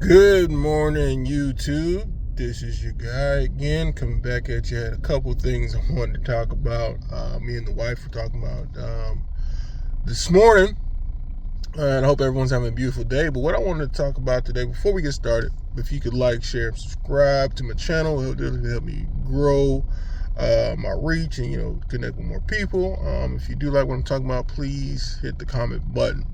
Good morning, YouTube. This is your guy again, coming back at you. I had a couple things I wanted to talk about. Me and the wife were talking about this morning, and I hope everyone's having a beautiful day. But what I wanted to talk about today, before we get started, if you could like, share, and subscribe to my channel, it'll help me grow my reach and connect with more people. If you do like what I'm talking about, please hit the comment button.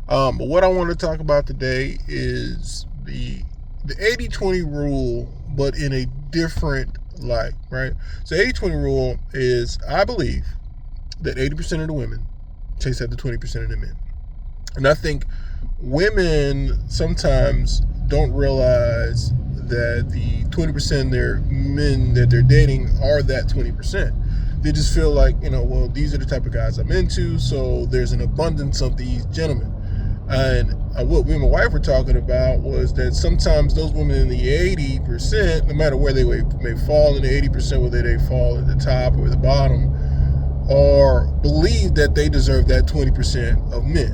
But what I want to talk about today is the 80-20 rule, but in a different light, right? So 80-20 rule is, I believe, that 80% of the women chase after 20% of the men. And I think women sometimes don't realize that the 20% of their men that they're dating are that 20%. They just feel like, well, these are the type of guys I'm into, so there's an abundance of these gentlemen. And what me and my wife were talking about was that sometimes those women in the 80%, no matter where they may fall in the 80%, whether they fall at the top or the bottom, or believe that they deserve that 20% of men,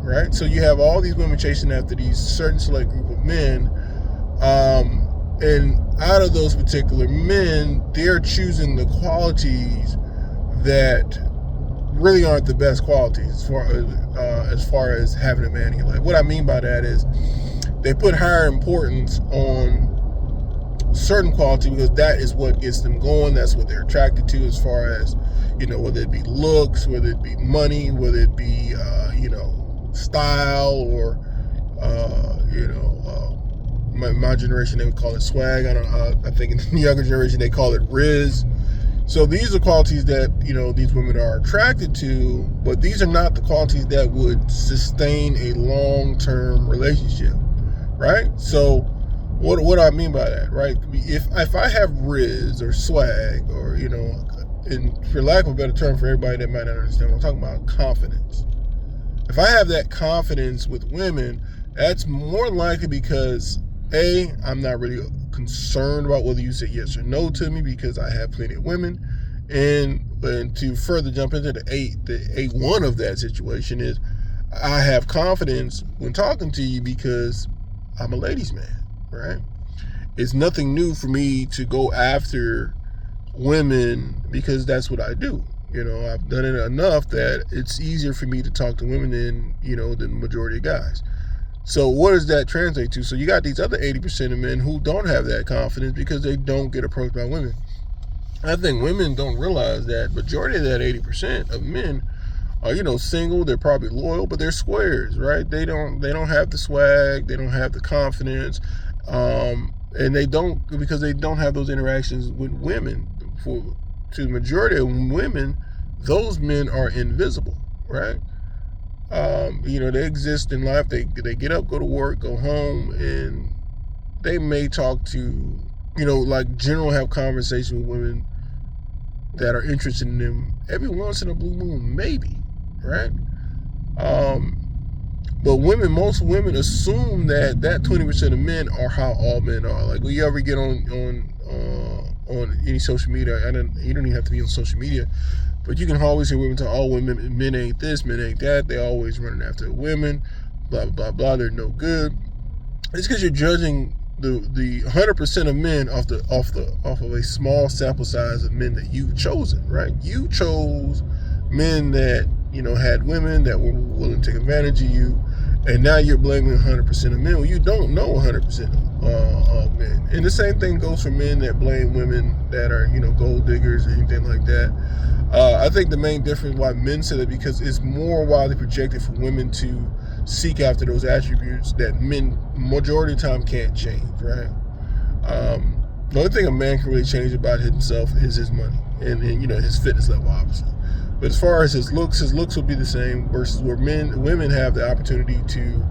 right? So you have all these women chasing after these certain select group of men, and out of those particular men, they're choosing the qualities that really aren't the best qualities as far as having a man in your life. What I mean by that is they put higher importance on certain quality because that is what gets them going. That's what they're attracted to, as far as whether it be looks, whether it be money, whether it be style, or my generation they would call it swag. I think in the younger generation they call it riz. So these are qualities that, these women are attracted to, but these are not the qualities that would sustain a long-term relationship, right? So what do I mean by that, right? If I have riz or swag, or, and for lack of a better term for everybody that might not understand what I'm talking about, confidence. If I have that confidence with women, that's more likely because I'm not really concerned about whether you say yes or no to me, because I have plenty of women. And to further jump into the A1 of that situation is I have confidence when talking to you because I'm a ladies' man, right? It's nothing new for me to go after women because that's what I do. I've done it enough that it's easier for me to talk to women than the majority of guys. So what does that translate to? So you got these other 80% of men who don't have that confidence because they don't get approached by women. I think women don't realize that majority of that 80% of men are, single. They're probably loyal, but they're squares, right? They don't have the swag. They don't have the confidence. And they don't, because they don't have those interactions with women. To the majority of women, those men are invisible, right? They exist in life. They get up, go to work, go home, and they may talk to, general have conversations with women that are interested in them every once in a blue moon, maybe, right? But most women assume that 20% of men are how all men are. Like, will you ever get on any social media? You don't even have to be on social media, but you can always hear women talk, oh, men ain't this, men ain't that. They always running after women, blah, blah, blah. They're no good. It's because you're judging the 100% of men off of a small sample size of men that you've chosen, right? You chose men that, had women that were willing to take advantage of you, and now you're blaming 100% of men. Well, you don't know 100% of men. And the same thing goes for men that blame women that are, gold diggers or anything like that. I think the main difference why men say that, because it's more widely projected for women to seek after those attributes that men majority of the time can't change, right? The only thing a man can really change about himself is his money and his fitness level, obviously. But as far as his looks will be the same, versus where women have the opportunity to,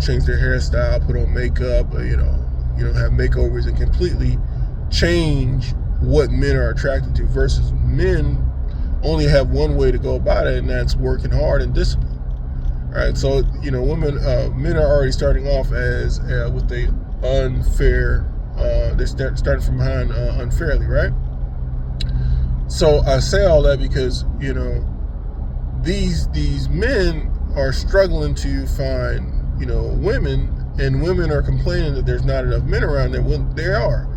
change their hairstyle, put on makeup, have makeovers and completely change what men are attracted to, versus men only have one way to go about it, and that's working hard and discipline. Right, so men are already starting off as with the unfair. They're starting from behind unfairly, right? So I say all that because these men are struggling to find women and women are complaining that there's not enough men around them. Well, there are.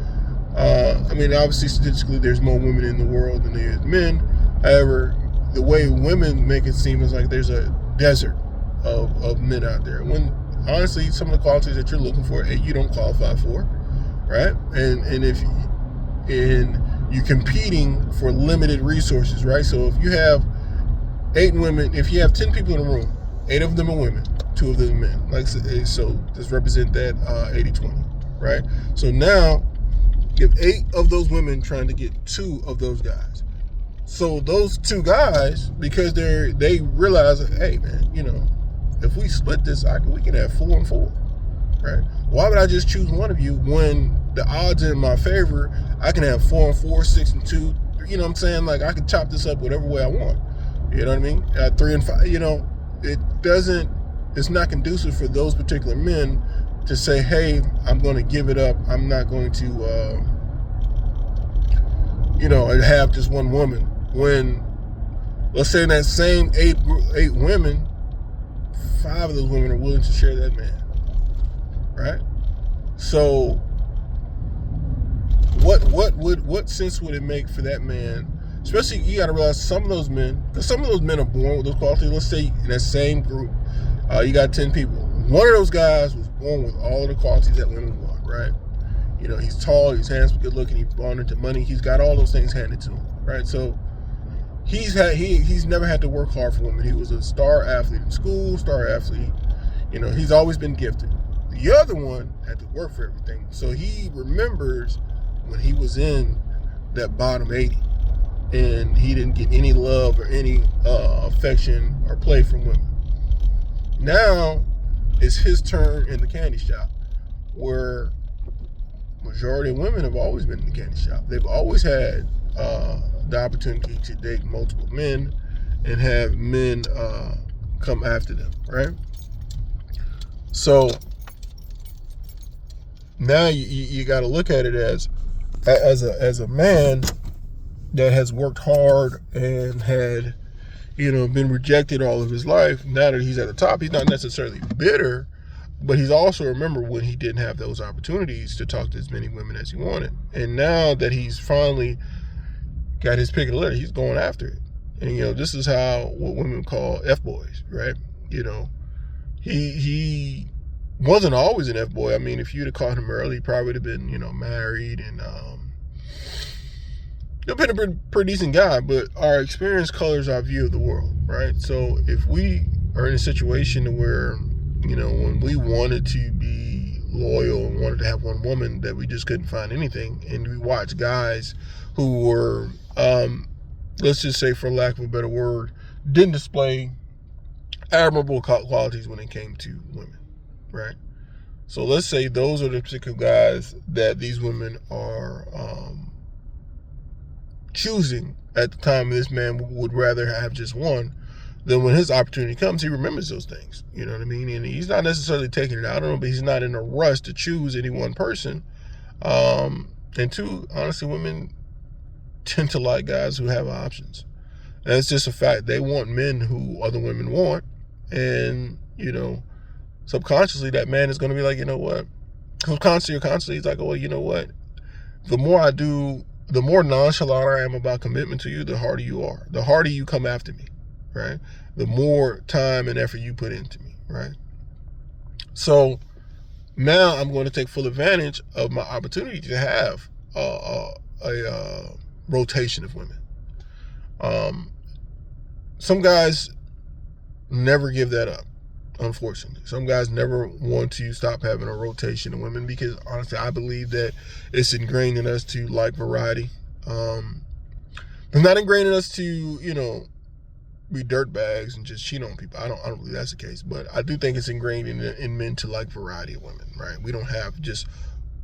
I mean, obviously, statistically, there's more women in the world than there is men. However, the way women make it seem is like there's a desert of men out there. When honestly, some of the qualities that you're looking for, you don't qualify for, right? And if you're competing for limited resources, right? So if you have 8 women, if you have 10 people in a room, 8 of them are women, 2 of them are men. Like so, just represent that 80-20, right? So now you have 8 of those women trying to get 2 of those guys. So those 2 guys, because they realize, hey man, if we split this, we can have 4 and 4, right? Why would I just choose one of you when the odds are in my favor? I can have 4 and 4, 6 and 2. You know what I'm saying? Like, I can chop this up whatever way I want. You know what I mean? 3 and 5. It's not conducive for those particular men to say, hey, I'm going to give it up. I'm not going to, have just one woman. When, let's say in that same 8 women, 5 of those women are willing to share that man, right? So what sense would it make for that man? Especially, you got to realize some of those men, because some of those men are born with those qualities. Let's say in that same group, you got 10 people. One of those guys was born with all of the qualities that women want, right? He's tall, he's handsome, good looking, he's born into money, he's got all those things handed to him, right? So he's never had to work hard for women. He was a star athlete in school, star athlete. He's always been gifted. The other one had to work for everything. So he remembers when he was in that bottom 80 and he didn't get any love or any affection or play from women. Now it's his turn in the candy shop, where majority of women have always been in the candy shop. They've always had the opportunity to date multiple men and have men come after them, right? So now you got to look at it as a man that has worked hard and had been rejected all of his life. Now that he's at the top, he's not necessarily bitter, but he's also remember when he didn't have those opportunities to talk to as many women as he wanted. And now that he's finally got his pick of the litter, he's going after it. And this is what women call F-boys, right? He wasn't always an F-boy. I mean, if you'd have caught him early, he probably would have been, married and been a pretty decent guy. But our experience colors our view of the world, right? So if we are in a situation where, when we wanted to be loyal and wanted to have one woman, that we just couldn't find anything, and we watch guys who were, let's just say, for lack of a better word, didn't display admirable qualities when it came to women, right? So let's say those are the particular guys that these women are choosing at the time. This man would rather have just one. Then when his opportunity comes, he remembers those things. You know what I mean? And he's not necessarily taking it out on him, but he's not in a rush to choose any one person. And 2, honestly, women tend to like guys who have options. And it's just a fact. They want men who other women want. And, subconsciously, that man is going to be like, you know what? Subconsciously or consciously, he's like, oh, well, you know what? The more I do, the more nonchalant I am about commitment to you, the harder you are. The harder you come after me, right? The more time and effort you put into me, right? So now I'm going to take full advantage of my opportunity to have a rotation of women. Some guys never give that up, unfortunately. Some guys never want to stop having a rotation of women because, honestly, I believe that it's ingrained in us to like variety. It's not ingrained in us to, be dirtbags and just cheat on people. I don't believe that's the case, but I do think it's ingrained in men to like variety of women, right? We don't have just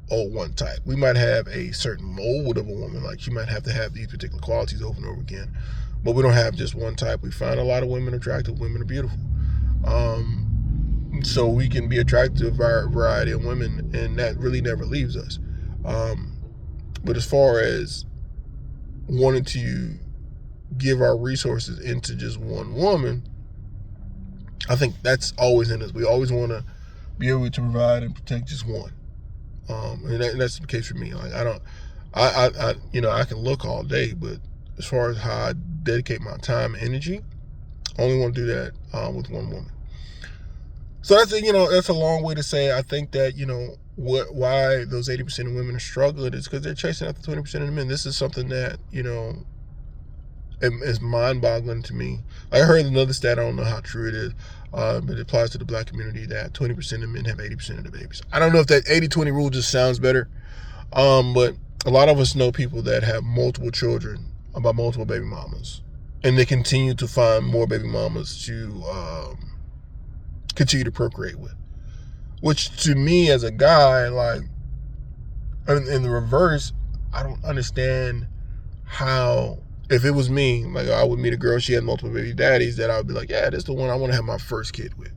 one type. We might have a certain mold of a woman, like she might have to have these particular qualities over and over again, but we don't have just one type. We find a lot of women attractive. Women are beautiful. So we can be attracted to a variety of women, and that really never leaves us. But as far as wanting to give our resources into just one woman, I think that's always in us. We always want to be able to provide and protect just one. And that's the case for me. Like I can look all day, but as far as how I dedicate my time and energy, I only want to do that with one woman. So that's a long way to say I think that, why those 80% of women are struggling is because they're chasing after 20% of the men. This is something that, is mind-boggling to me. I heard another stat, I don't know how true it is, but it applies to the black community, that 20% of men have 80% of the babies. I don't know if that 80-20 rule just sounds better, but a lot of us know people that have multiple children by multiple baby mamas, and they continue to find more baby mamas to continue to procreate with. Which to me as a guy, like, in the reverse, I don't understand how, if it was me, like, I would meet a girl, she had multiple baby daddies, that I would be like, yeah, this is the one I want to have my first kid with.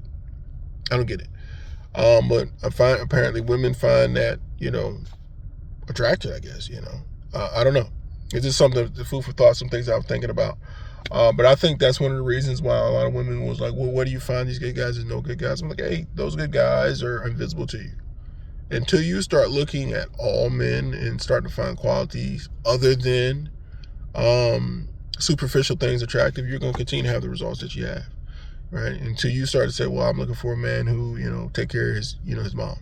I don't get it. But I find apparently women find that, attractive, I guess, I don't know. It's just something, food for thought, some things I'm thinking about. But I think that's one of the reasons why a lot of women was like, well, where do you find these good guys? There's no good guys. I'm like, hey, those good guys are invisible to you. Until you start looking at all men and start to find qualities other than superficial things attractive, you're going to continue to have the results that you have, right? Until you start to say, well, I'm looking for a man who, take care of his, his mom.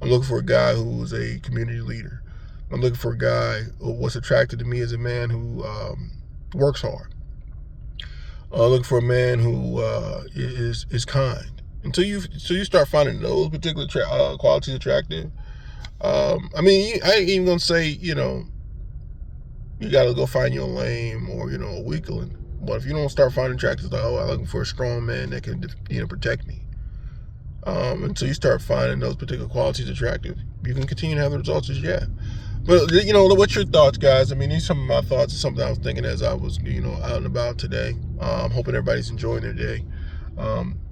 I'm looking for a guy who's a community leader. I'm looking for a guy who, what's attracted to me is a man who works hard. Looking for a man who is kind. Until you start finding those particular qualities attractive. I ain't even gonna say you gotta go find you a lame or a weakling. But if you don't start finding attractive, like, I'm looking for a strong man that can protect me. Until you start finding those particular qualities attractive, you can continue to have the results as you have. But, what's your thoughts, guys? I mean, these are some of my thoughts. It's something I was thinking as I was, out and about today. I'm hoping everybody's enjoying their day.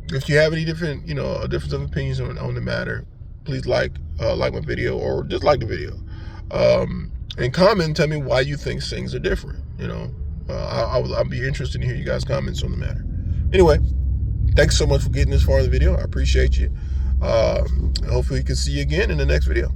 If you have any different, a difference of opinions on the matter, please like my video, or just like the video. And comment and tell me why you think things are different. I'll be interested to hear you guys' comments on the matter. Anyway, thanks so much for getting this far in the video. I appreciate you. Hopefully we can see you again in the next video.